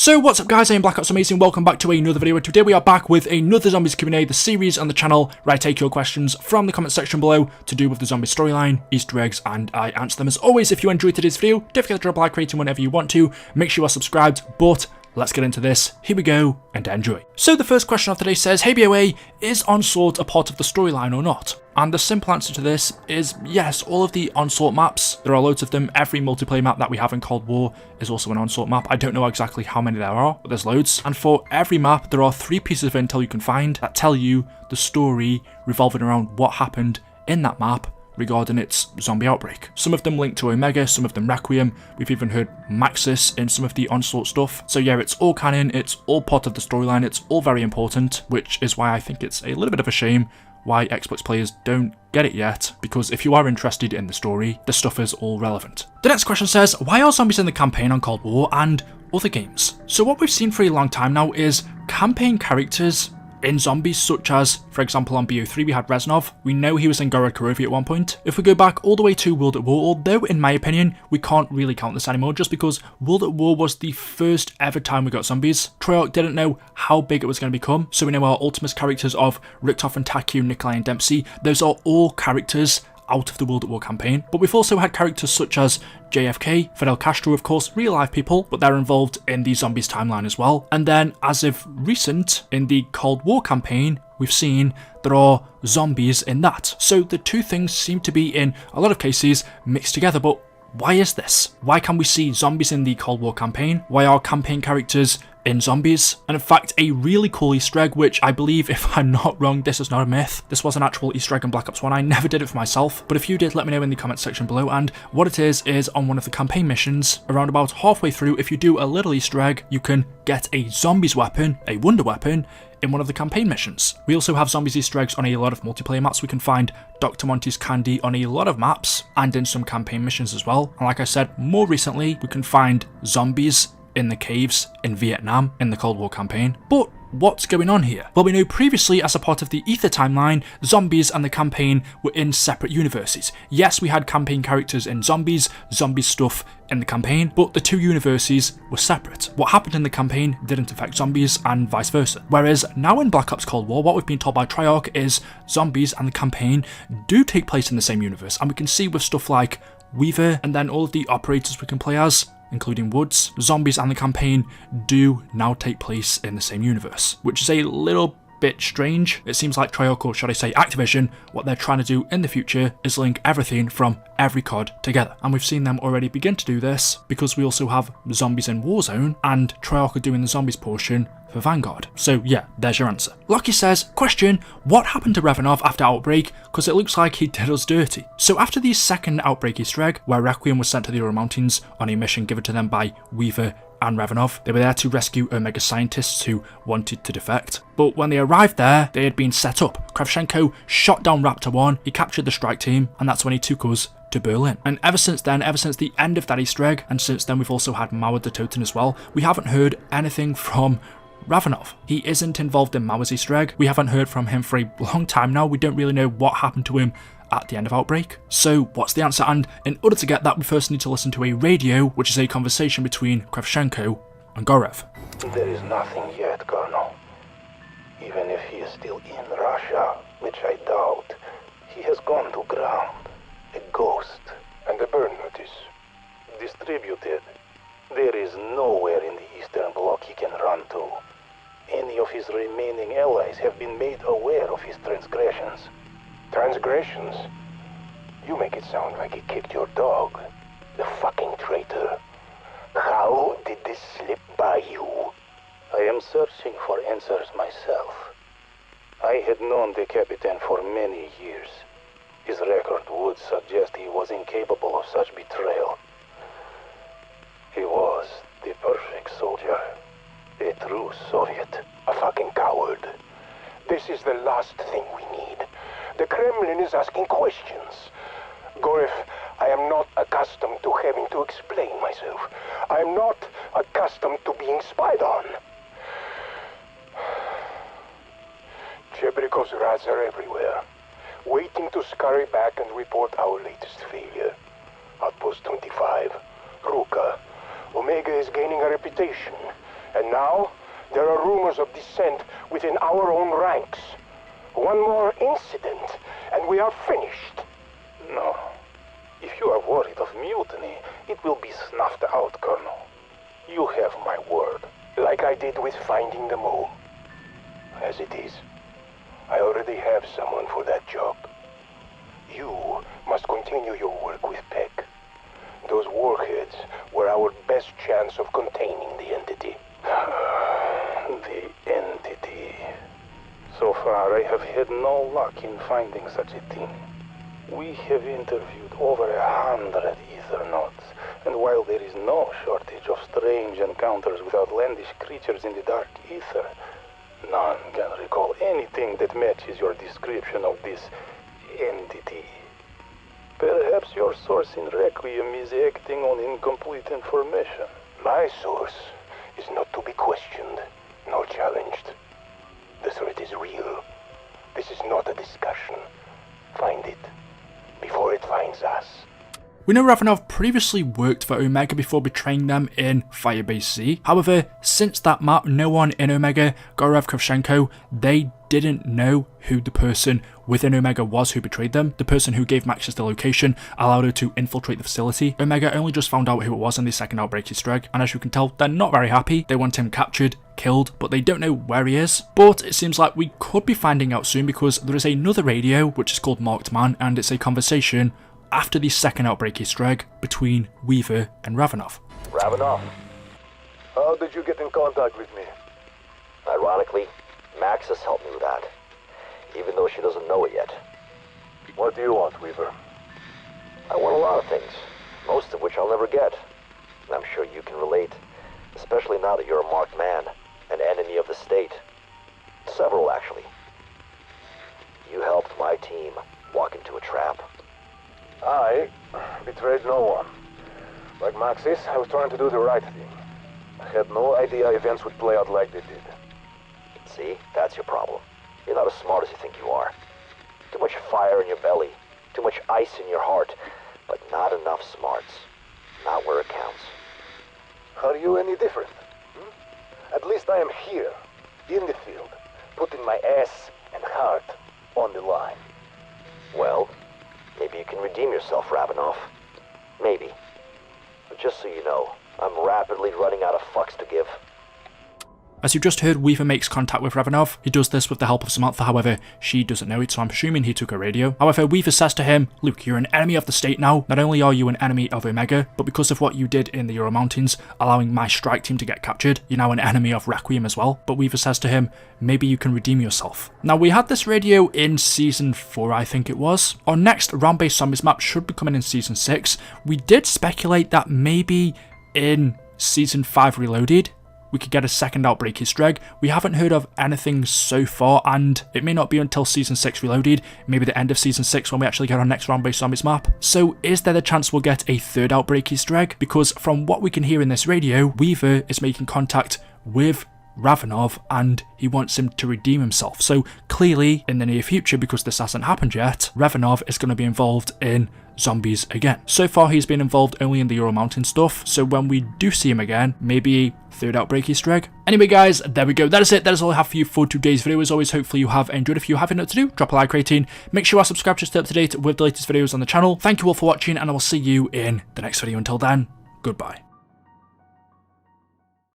So what's up guys, I am Black Ops Amazing, welcome back to another video, and today we are back with another Zombies Q&A, the series on the channel where I take your questions from the comment section below to do with the zombie storyline, Easter eggs, and I answer them. As always, if you enjoyed today's video, don't forget to drop a like rating whenever you want to, make sure you are subscribed, but let's get into this, here we go, and enjoy. So the first question of today says, hey BOA, is Onslaught a part of the storyline or not? And the simple answer to this is yes, all of the Onslaught maps, there are loads of them. Every multiplayer map that we have in Cold War is also an Onslaught map. I don't know exactly how many there are, but there's loads. And for every map, there are 3 pieces of intel you can find that tell you the story revolving around what happened in that map regarding its zombie outbreak. Some of them link to Omega, some of them Requiem, we've even heard Maxis in some of the Onslaught stuff. So yeah, it's all canon, it's all part of the storyline, it's all very important, which is why I think it's a little bit of a shame why Xbox players don't get it yet, because if you are interested in the story, the stuff is all relevant. The next question says, why are zombies in the campaign on Cold War and other games? So what we've seen for a long time now is campaign characters in zombies, such as, for example, on BO3 we had Reznov. We know he was in Gorod at one point. If we go back all the way to World at War, although in my opinion we can't really count this anymore just because World at War was the first ever time we got zombies. Treyarch didn't know how big it was going to become, so we know our Ultimis characters of Richtofen, Takeo, Nikolai and Dempsey, those are all characters out of the World at War campaign. But we've also had characters such as JFK, Fidel Castro, of course, real life people, but they're involved in the zombies timeline as well. And then as of recent, in the Cold War campaign, we've seen there are zombies in that. So the two things seem to be, in a lot of cases, mixed together. But why is this? Why can we see zombies in the Cold War campaign? Why are campaign characters in zombies? And in fact, a really cool Easter egg, which I believe, if I'm not wrong, this is not a myth. This was an actual Easter egg in Black Ops 1. I never did it for myself, but if you did, let me know in the comment section below. And what it is on one of the campaign missions, around about halfway through, if you do a little Easter egg, you can get a zombies weapon, a wonder weapon, in one of the campaign missions. We also have zombies Easter eggs on a lot of multiplayer maps. We can find Dr. Monty's candy on a lot of maps and in some campaign missions as well. And like I said, more recently, we can find zombies in the caves in Vietnam in the Cold War campaign. But what's going on here? Well, we know previously, as a part of the Ether timeline, zombies and the campaign were in separate universes. Yes, we had campaign characters in zombies stuff in the campaign, but the two universes were separate. What happened in the campaign didn't affect zombies and vice versa. Whereas now in Black Ops Cold War, what we've been told by Treyarch is zombies and the campaign do take place in the same universe. And we can see with stuff like Weaver and then all of the operators we can play as, including Woods, zombies and the campaign do now take place in the same universe, which is a little bit strange. It seems like Treyarch, or should I say Activision, what they're trying to do in the future is link everything from every COD together. And we've seen them already begin to do this because we also have zombies in Warzone and Treyarch are doing the zombies portion for Vanguard. So yeah, there's your answer. Lockie says, question, what happened to Revanov after Outbreak? Because it looks like he did us dirty. So after the second Outbreak Easter egg, where Requiem was sent to the Ural Mountains on a mission given to them by Weaver and Revanov, they were there to rescue Omega scientists who wanted to defect. But when they arrived there, they had been set up. Kravchenko shot down Raptor 1, he captured the strike team, and that's when he took us to Berlin. And ever since then, ever since the end of that Easter egg, and since then we've also had Mauer the Toten as well, we haven't heard anything from Revanov. He isn't involved in Mauer's Easter egg. We haven't heard from him for a long time now. We don't really know what happened to him at the end of Outbreak. So what's the answer? And in order to get that, we first need to listen to a radio, which is a conversation between Kravchenko and Gorev. There is nothing yet, Colonel. Even if he is still in Russia, which I doubt, he has gone to ground. A ghost. And a burn notice. Distributed. There is nowhere in the Eastern Bloc he can run to. Any of his remaining allies have been made aware of his transgressions. Transgressions? You make it sound like he kicked your dog. The fucking traitor. How did this slip by you? I am searching for answers myself. I had known the Captain for many years. His record would suggest he was incapable of such betrayal. He was the perfect soldier. A true Soviet. A fucking coward. This is the last thing we need. The Kremlin is asking questions. Gorev, I am not accustomed to having to explain myself. I am not accustomed to being spied on. Chebrikov's rats are everywhere, waiting to scurry back and report our latest failure. Outpost 25, Ruka. Omega is gaining a reputation, And now, there are rumors of dissent within our own ranks. One more incident, and we are finished. No. If you are worried of mutiny, it will be snuffed out, Colonel. You have my word. Like I did with finding the mole. As it is, I already have someone for that job. You must continue your work with Peck. Those warheads were our best chance of containing the entity. The entity. So far, I have had no luck in finding such a thing. We have interviewed over 100 Ethernods, and while there is no shortage of strange encounters with outlandish creatures in the dark ether, none can recall anything that matches your description of this entity. Perhaps your source in Requiem is acting on incomplete information. My source is not to be questioned, nor challenged. The threat is real. This is not a discussion. Find it before it finds us. We know Ravenov previously worked for Omega before betraying them in Firebase Z. However, since that map, no one in Omega, Gorev Kravchenko, they didn't know who the person within Omega was who betrayed them. The person who gave Maxis the location allowed her to infiltrate the facility. Omega only just found out who it was in the second outbreak Easter egg, and as you can tell, they're not very happy. They want him captured, killed, but they don't know where he is. But it seems like we could be finding out soon, because there is another radio which is called Marked Man, and it's a conversation after the second outbreak Easter egg between Weaver and Ravenov. Ravenov. How did you get in contact with me? Ironically, Maxis helped me with that, even though she doesn't know it yet. What do you want, Weaver? I want a lot of things, most of which I'll never get. And I'm sure you can relate, especially now that you're a marked man, an enemy of the state. Several, actually. You helped my team walk into a trap. I betrayed no one. Like Maxis, I was trying to do the right thing. I had no idea events would play out like they did. See, that's your problem. You're not as smart as you think you are. Too much fire in your belly, too much ice in your heart, but not enough smarts. Not where it counts. Are you any different? At least I am here, in the field, putting my ass and heart on the line. Well, maybe you can redeem yourself, Ravenov. Maybe. But just so you know, I'm rapidly running out of fucks to give. As you just heard, Weaver makes contact with Ravenov. He does this with the help of Samantha, however, she doesn't know it, so I'm assuming he took her radio. However, Weaver says to him, "Luke, you're an enemy of the state now. Not only are you an enemy of Omega, but because of what you did in the Ural Mountains, allowing my strike team to get captured, you're now an enemy of Requiem as well." But Weaver says to him, "Maybe you can redeem yourself." Now, we had this radio in Season 4, I think it was. Our next round-based zombies map should be coming in Season 6. We did speculate that maybe in Season 5 Reloaded, we could get a second outbreak Easter egg. We haven't heard of anything so far, and it may not be until Season 6 Reloaded, maybe the end of Season 6 when we actually get our next round-based zombies map. So is there the chance we'll get a third outbreak Easter egg? Because from what we can hear in this radio, Weaver is making contact with Ravenov and he wants him to redeem himself. So clearly, in the near future, because this hasn't happened yet, Ravenov is going to be involved in zombies again. So far, he's been involved only in the Ural Mountain stuff, so when we do see him again, maybe a third outbreak Easter egg. Anyway guys, there we go. That is it. That is all I have for you for today's video. As always, hopefully you have enjoyed. If you have anything to do, drop a like rating. Make sure you are subscribed to stay up to date with the latest videos on the channel. Thank you all for watching, and I will see you in the next video. Until then, goodbye.